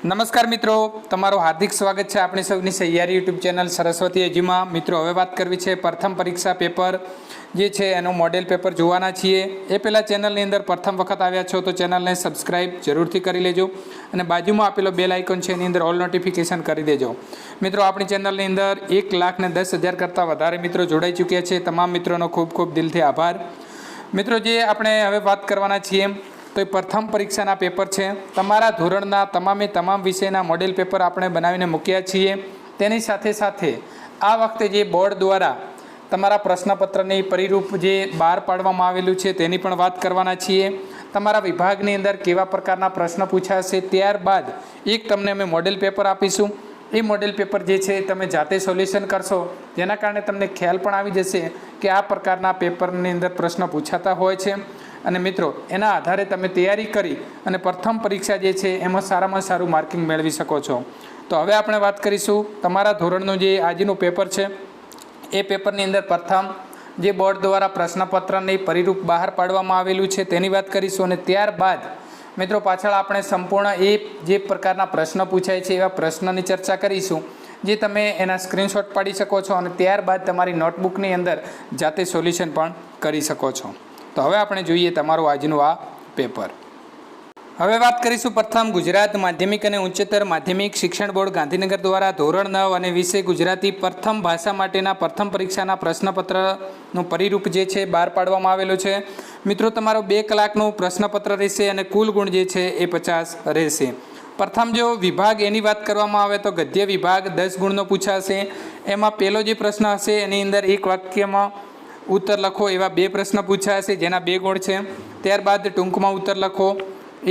નમસ્કાર મિત્રો, તમારું હાર્દિક સ્વાગત છે આપણી સૌની સહિયારી યુટ્યુબ ચેનલ સરસ્વતી એજીમાં. મિત્રો, હવે વાત કરવી છે પ્રથમ પરીક્ષા પેપર જે છે એનું મોડેલ પેપર જોવાના છીએ. એ પહેલાં ચેનલની અંદર પ્રથમ વખત આવ્યા છો તો ચેનલને સબસ્ક્રાઈબ જરૂરથી કરી લેજો અને બાજુમાં આપેલો બેલ આઇકોન છે એની અંદર ઓલ નોટિફિકેશન કરી દેજો. મિત્રો, આપણી ચેનલની અંદર 1,10,000 કરતાં વધારે મિત્રો જોડાઈ ચૂક્યા છે. તમામ મિત્રોનો ખૂબ ખૂબ દિલથી આભાર. મિત્રો, જે આપણે હવે વાત કરવાના છીએ તો એ પ્રથમ પરીક્ષાના પેપર છે. તમારા ધોરણના તમામ વિષયના મોડેલ પેપર આપણે બનાવીને મૂક્યા છીએ. તેની સાથે સાથે આ વખતે જે બોર્ડ દ્વારા તમારા પ્રશ્નપત્રની પરિરૂપ જે બહાર પાડવામાં આવેલું છે તેની પણ વાત કરવાના છીએ. તમારા વિભાગની અંદર કેવા પ્રકારના પ્રશ્ન પૂછાશે, ત્યારબાદ એક તમને અમે મોડેલ પેપર આપીશું. એ મોડેલ પેપર જે છે તમે જાતે સોલ્યુશન કરશો, જેના કારણે તમને ખ્યાલ પણ આવી જશે કે આ પ્રકારના પેપરની અંદર પ્રશ્ન પૂછાતા હોય છે. અને મિત્રો, એના આધારે તમે તૈયારી કરી અને પ્રથમ પરીક્ષા જે છે એમાં સારામાં સારું માર્કિંગ મેળવી શકો છો. તો હવે આપણે વાત કરીશું તમારા ધોરણનું જે આજનું પેપર છે એ પેપરની અંદર પ્રથમ જે બોર્ડ દ્વારા પ્રશ્નપત્રની પરિરૂપ બહાર પાડવામાં આવેલું છે તેની વાત કરીશું. અને ત્યારબાદ મિત્રો પાછળ આપણે સંપૂર્ણ એ જે પ્રકારના પ્રશ્ન પૂછાય છે એવા પ્રશ્નની ચર્ચા કરીશું, જે તમે એના સ્ક્રીનશોટ પાડી શકો છો અને ત્યારબાદ તમારી નોટબુકની અંદર જાતે સોલ્યુશન પણ કરી શકો છો. તો હવે આપણે જોઈએ તમારું આજનું આ પેપર. હવે વાત કરીશું પ્રથમ ગુજરાત માધ્યમિક અને ઉચ્ચતર માધ્યમિક શિક્ષણ બોર્ડ ગાંધીનગર દ્વારા ધોરણ 9 અને વિષય ગુજરાતી પ્રથમ ભાષા માટેના પ્રથમ પરીક્ષાના પ્રશ્નપત્રનું પરિરૂપ જે છે બહાર પાડવામાં આવેલું છે. મિત્રો, તમારો 2 કલાકનું પ્રશ્નપત્ર રહેશે અને કુલ ગુણ જે છે એ 50 રહેશે. પ્રથમ જો વિભાગ એની વાત કરવામાં આવે તો ગદ્ય વિભાગ 10 ગુણનો પૂછાશે. એમાં પહેલો જે પ્રશ્ન હશે એની અંદર એક વાક્યમાં ઉત્તર લખો એવા 2 પ્રશ્ન પૂછાશે જેના 2 ગુણ છે. ત્યારબાદ ટૂંકમાં ઉત્તર લખો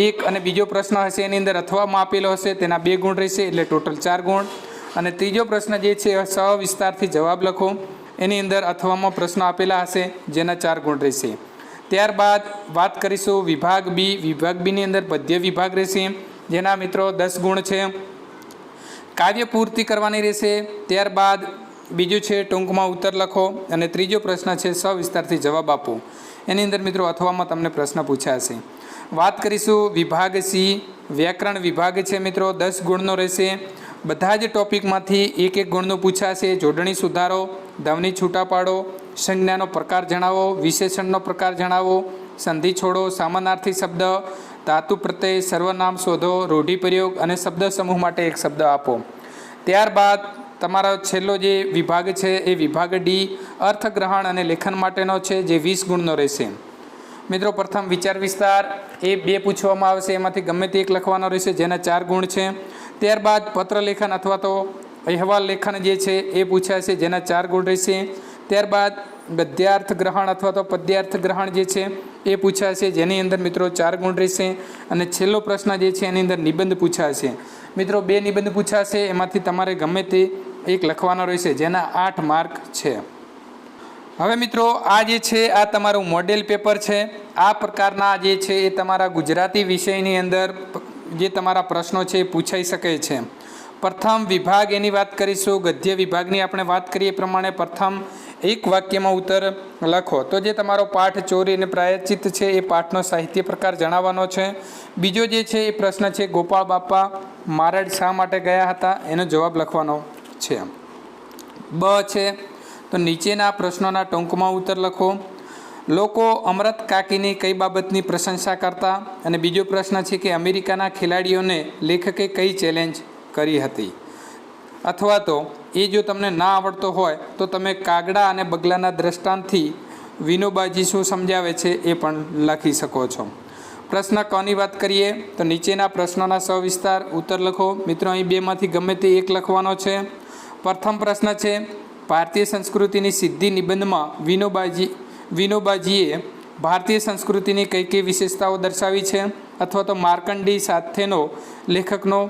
એક, અને બીજો પ્રશ્ન હશે એની અંદર અથવામાં આપેલો હશે તેના 2 ગુણ રહેશે, એટલે ટોટલ 4 ગુણ. અને ત્રીજો પ્રશ્ન જે છે સવિસ્તારથી જવાબ લખો, એની અંદર અથવામાં પ્રશ્નો આપેલા હશે જેના 4 ગુણ રહેશે. ત્યારબાદ વાત કરીશું વિભાગ બી. વિભાગ બીની અંદર પદ્ય વિભાગ રહેશે જેના મિત્રો 10 ગુણ છે. કાવ્ય પૂર્તિ કરવાની રહેશે. ત્યારબાદ બીજું છે ટૂંકમાં ઉત્તર લખો, અને ત્રીજો પ્રશ્ન છે સવિસ્તારથી જવાબ આપો. એની અંદર મિત્રો અથવામાં તમને પ્રશ્ન પૂછાશે. વાત કરીશું વિભાગ સી. વ્યાકરણ વિભાગ છે મિત્રો 10 ગુણનો રહેશે. બધા જ ટોપિકમાંથી 1 ગુણનું પૂછાશે. જોડણી સુધારો, ધ્વનિ છૂટા પાડો, સંજ્ઞાનો પ્રકાર જણાવો, વિશેષણનો પ્રકાર જણાવો, સંધિ છોડો, સમાનાર્થી શબ્દ, ધાતુ પ્રત્યય, સર્વનામ શોધો, રૂઢિપ્રયોગ અને શબ્દ સમૂહ માટે એક શબ્દ આપો. ત્યારબાદ તમારો છેલ્લો જે વિભાગ છે એ વિભાગ ડી અર્થગ્રહણ અને લેખન માટેનો છે, જે 20 ગુણનો રહેશે. મિત્રો, પ્રથમ વિચાર વિસ્તાર એ 2 પૂછવામાં આવશે, એમાંથી ગમે તે એક લખવાનો રહેશે જેના 4 ગુણ છે. ત્યારબાદ પત્ર લેખન અથવા તો અહેવાલ લેખન જે છે એ પૂછાશે જેના 4 ગુણ રહેશે. ત્યારબાદ ગદ્યાર્થ ગ્રહણ અથવા તો પદ્યાર્થ ગ્રહણ જે છે એ પૂછાશે જેની અંદર મિત્રો 4 ગુણ રહેશે. અને છેલ્લો પ્રશ્ન જે છે એની અંદર નિબંધ પૂછાશે. મિત્રો, 2 નિબંધ પૂછાશે, એમાંથી તમારે ગમે તે એક લખવાનો રહેશે જેના 8 માર્ક છે. હવે મિત્રો, આ જે છે આ તમારું મોડેલ પેપર છે. આ પ્રકારના જે છે એ તમારા ગુજરાતી વિષયની અંદર જે તમારા પ્રશ્નો છે એ પૂછાઈ શકે છે. પ્રથમ વિભાગ એની વાત કરીશું. ગદ્ય વિભાગની આપણે વાત કરીએ પ્રમાણે પ્રથમ એક વાક્યમાં ઉત્તર લખો. તો જે તમારો પાઠ ચોરી અને પ્રાયશ્ચિત છે એ પાઠનો સાહિત્ય પ્રકાર જણાવવાનો છે. બીજો જે છે એ પ્રશ્ન છે ગોપાળ બાપા મારડ શા માટે ગયા હતા, એનો જવાબ લખવાનો છે. બ છે તો નીચેના પ્રશ્નોના ટૂંકમાં ઉત્તર લખો. લોકો અમરત કાકીની કઈ બાબતની પ્રશંસા કરતા. અને બીજો પ્રશ્ન છે કે અમેરિકાના ખેલાડીઓને લેખકે કઈ ચેલેન્જ કરી હતી. અથવા તો એ જો તમને ના આવડતો હોય તો તમે કાગડા અને બગલાના દ્રષ્ટાંતથી વિનોબાજી શું સમજાવે છે એ પણ લખી શકો છો. પ્રશ્ન કની વાત કરીએ તો નીચેના પ્રશ્નોના સવિસ્તાર ઉત્તર લખો. મિત્રો, અહીં 2માંથી ગમે તે એક લખવાનો છે. પ્રથમ પ્રશ્ન છે ભારતીય સંસ્કૃતિની સિદ્ધિ નિબંધમાં વિનોબાજીએ ભારતીય સંસ્કૃતિની કઈ કઈ વિશેષતાઓ દર્શાવી છે. અથવા તો માર્કંડી સાથેનો લેખકનો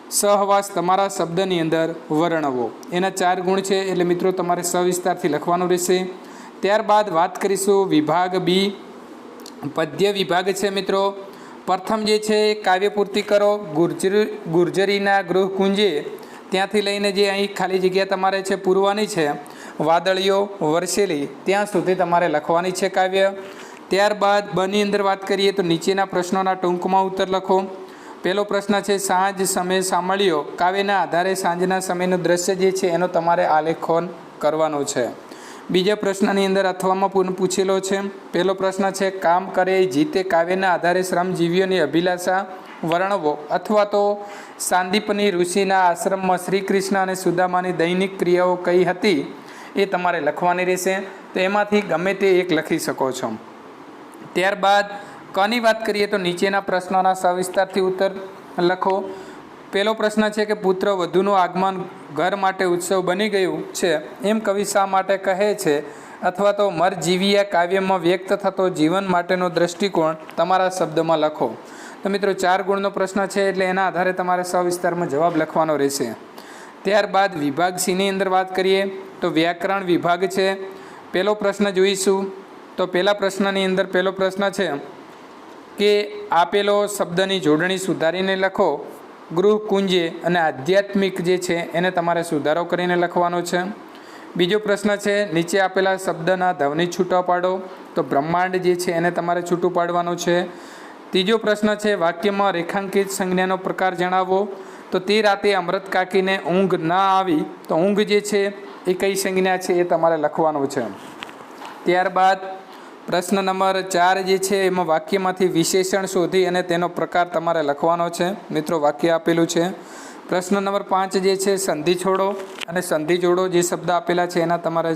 સહવાસ તમારા શબ્દની અંદર વર્ણવો. એના 4 ગુણ છે, એટલે મિત્રો તમારે સવિસ્તારથી લખવાનું રહેશે. ત્યારબાદ વાત કરીશું વિભાગ બી. પદ્ય વિભાગ છે મિત્રો. પ્રથમ જે છે કાવ્ય પૂર્તિ કરો. ગુર્જરીના ગૃહકુંજે ત્યાંથી લઈને જે અહીં ખાલી જગ્યા તમારે છે પૂરવાની છે, વાદળીઓ વરસેલી ત્યાં સુધી તમારે લખવાની છે કાવ્ય. ત્યારબાદ બની અંદર વાત કરીએ તો નીચેના પ્રશ્નોના ટૂંકમાં ઉત્તર લખો. પહેલો પ્રશ્ન છે સાંજ સમય સાંભળ્યો કાવ્યના આધારે સાંજના સમયનું દ્રશ્ય જે છે એનો તમારે આલેખન કરવાનું છે. બીજા પ્રશ્નની અંદર અથવામાં પૂછેલો છે. પહેલો પ્રશ્ન છે કામ કરે જીતે કાવ્યના આધારે શ્રમજીવીઓની અભિલાષા વર્ણવો અથવા તો સાંદીપની ઋષિના આશ્રમમાં શ્રી કૃષ્ણ અને સુદામાની દૈનિક ક્રિયાઓ કઈ હતી એ તમારે લખવાની રહેશે. તો એમાંથી ગમે તે એક લખી શકો છો. ત્યારબાદ કની વાત કરીએ તો નીચેના પ્રશ્નોના સવિસ્તારથી ઉત્તર લખો. પહેલો પ્રશ્ન છે કે પુત્ર વધુનું આગમન ઘર માટે ઉત્સવ બની ગયું છે એમ કવિ શા માટે કહે છે અથવા તો મરજીવિયા કાવ્યમાં વ્યક્ત થતો જીવન માટેનો દૃષ્ટિકોણ તમારા શબ્દમાં લખો. તો મિત્રો 4 ગુણનો પ્રશ્ન છે એટલે એના આધારે તમારે સવિસ્તારમાં જવાબ લખવાનો રહેશે. ત્યારબાદ વિભાગ સીની અંદર વાત કરીએ તો વ્યાકરણ વિભાગ છે. પહેલો પ્રશ્ન જોઈશું. તો પહેલા પ્રશ્નની અંદર પહેલો પ્રશ્ન છે કે આપેલો શબ્દની જોડણી સુધારીને લખો. ગૃહ કુંજે અને આધ્યાત્મિક જે છે એને તમારે સુધારો કરીને લખવાનો છે. બીજો પ્રશ્ન છે નીચે આપેલા શબ્દના ધ્વનિ છૂટા પાડો. તો બ્રહ્માંડ જે છે એને તમારે છૂટું પાડવાનું છે. ત્રીજો પ્રશ્ન છે વાક્યમાં રેખાંકિત સંજ્ઞાનો પ્રકાર જણાવો. તો તે રાતે અમૃત કાકીને ઊંઘ ના આવી તો ઊંઘ જે છે એ કઈ સંજ્ઞા છે એ તમારે લખવાનું છે. ત્યારબાદ પ્રશ્ન નંબર 4 જે છે એમાં વાક્યમાંથી વિશેષણ શોધી અને તેનો પ્રકાર તમારે લખવાનો છે. મિત્રો વાક્ય આપેલું છે. પ્રશ્ન નંબર 5 જે છે સંધિ છોડો અને સંધિ જોડો. જે શબ્દ આપેલા છે એના તમારે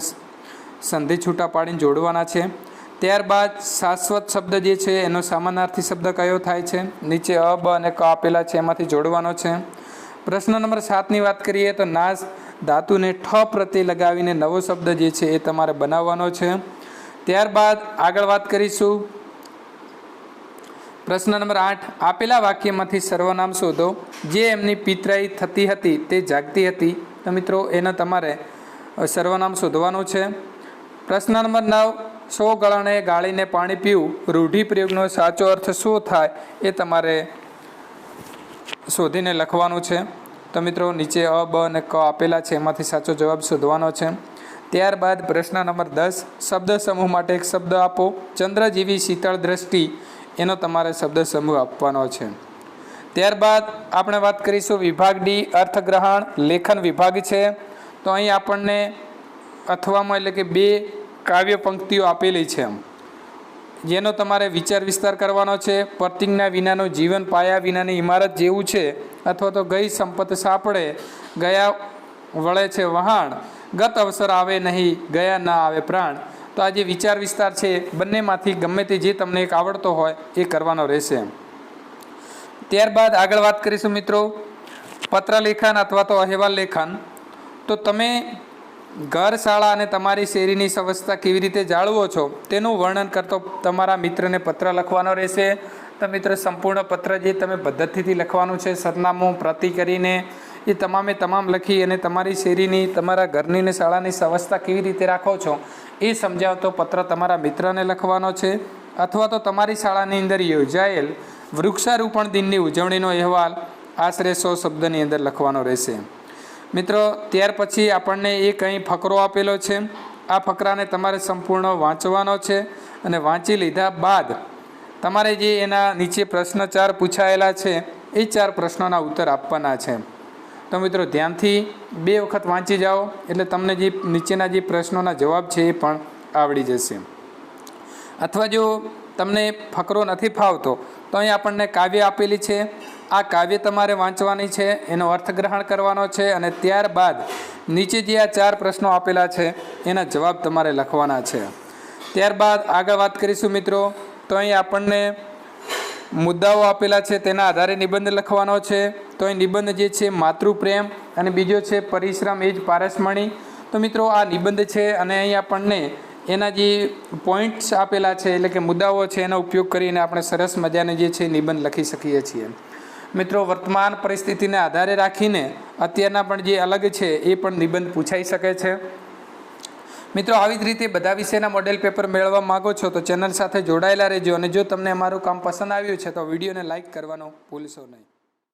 સંધિ છૂટા પાડીને જોડવાના છે. ત્યારબાદ શાશ્વત શબ્દ જે છે એનો સમાનાર્થી શબ્દ કયો થાય છે. નીચે અ બ અને ક આપેલા છે એમાંથી જોડવાનો છે. પ્રશ્ન નંબર 7ની વાત કરીએ તો નાશ ધાતુને ઠ પ્રત્યે લગાવીને નવો શબ્દ જે છે એ તમારે બનાવવાનો છે. ત્યારબાદ આગળ વાત કરીશું. પ્રશ્ન નંબર 8 આપેલા વાક્યમાંથી સર્વનામ શોધો. જે એમની પિતરાઈ થતી હતી તે જાગતી હતી. તો મિત્રો એને તમારે સર્વનામ શોધવાનું છે. પ્રશ્ન નંબર 9 સો ગળણે ગાળીને પાણી પીવું રૂઢિપ્રયોગનો સાચો અર્થ શું થાય એ તમારે શોધીને લખવાનું છે. તો મિત્રો નીચે અ બ અને ક આપેલા છે એમાંથી સાચો જવાબ શોધવાનો છે. ત્યારબાદ પ્રશ્ન નંબર 10 શબ્દ સમૂહ માટે એક શબ્દ આપો. ચંદ્ર જેવી શીતળ દ્રષ્ટિ એનો તમારે શબ્દ સમૂહ આપવાનો છે. ત્યારબાદ આપણે વાત કરીશું વિભાગ ડી અર્થગ્રહણ લેખન વિભાગ છે. તો અહીં આપણને અથવામાં એટલે કે 2 કાવ્ય પંક્તિઓ આપેલી છે જેનો તમારે વિચાર વિસ્તાર કરવાનો છે. પ્રતિજ્ઞા વિનાનું જીવન પાયા વિનાની ઇમારત જેવું છે અથવા તો ગઈ સંપત સાંપડે ગયા વળે છે વહાણ ગત અવસર આવે નહીં ગયા ના આવે પ્રાણ. તો આ જે વિચાર વિસ્તાર છે બંનેમાંથી ગમે તે જે તમને એક આવડતો હોય એ કરવાનો રહેશે. ત્યારબાદ આગળ વાત કરીશું મિત્રો પત્ર લેખન અથવા તો અહેવાલ લેખન. તો તમે ઘર શાળા અને તમારી શેરીની અવસ્થા કેવી રીતે જાળવો છો તેનું વર્ણન કરતો તમારા મિત્રને પત્ર લખવાનો રહેશે. તો મિત્ર સંપૂર્ણ પત્ર જે તમે પદ્ધતિથી લખવાનું છે સરનામું પ્રતિ કરીને એ તમામે તમામ લખી અને તમારી શેરીની તમારા ઘરની ને શાળાની અવસ્થા કેવી રીતે રાખો છો એ સમજાવતો પત્ર તમારા મિત્રને લખવાનો છે. અથવા તો તમારી શાળાની અંદર યોજાયેલ વૃક્ષારોપણ દિનની ઉજવણીનો અહેવાલ આશરે 100 શબ્દની અંદર લખવાનો રહેશે. મિત્રો ત્યાર પછી આપણને એક અહીં ફકરો આપેલો છે. આ ફકરાને તમારે સંપૂર્ણ વાંચવાનો છે અને વાંચી લીધા બાદ તમારે જે એના નીચે પ્રશ્ન 4 પૂછાયેલા છે એ 4 પ્રશ્નોના ઉત્તર આપવાના છે. તો મિત્રો ધ્યાનથી 2 વખત વાંચી જાઓ એટલે તમને જે નીચેના જે પ્રશ્નોના જવાબ છે એ પણ આવડી જશે. અથવા જો તમને ફકરો નથી ફાવતો તો અહીં આપણને કાવ્ય આપેલી છે. આ કાવ્ય તમારે વાંચવાની છે એનો અર્થગ્રહણ કરવાનો છે અને ત્યારબાદ નીચે જે આ 4 પ્રશ્નો આપેલા છે એના જવાબ તમારે લખવાના છે. ત્યારબાદ આગળ વાત કરીશું મિત્રો. તો અહીં આપણને મુદ્દાઓ આપેલા છે તેના આધારે નિબંધ લખવાનો છે. તો અહીં નિબંધ જે છે માતૃપ્રેમ અને બીજો છે પરિશ્રમ એ જ પારસમણી. તો મિત્રો આ નિબંધ છે અને અહીં આપણને એના જે પોઈન્ટ્સ આપેલા છે એટલે કે મુદ્દાઓ છે એનો ઉપયોગ કરીને આપણે સરસ મજાને જે છે નિબંધ લખી શકીએ છીએ. મિત્રો વર્તમાન પરિસ્થિતિને આધારે રાખીને અત્યારના પણ જે અલગ છે એ પણ નિબંધ પૂછાઈ શકે છે. મિત્રો આવી જ રીતે બધા વિષયના મોડેલ પેપર મેળવવા માગો છો તો ચેનલ સાથે જોડાયેલા રહેજો અને જો તમને અમારું કામ પસંદ આવ્યું છે તો વિડીયોને લાઇક કરવાનું ભૂલશો નહીં.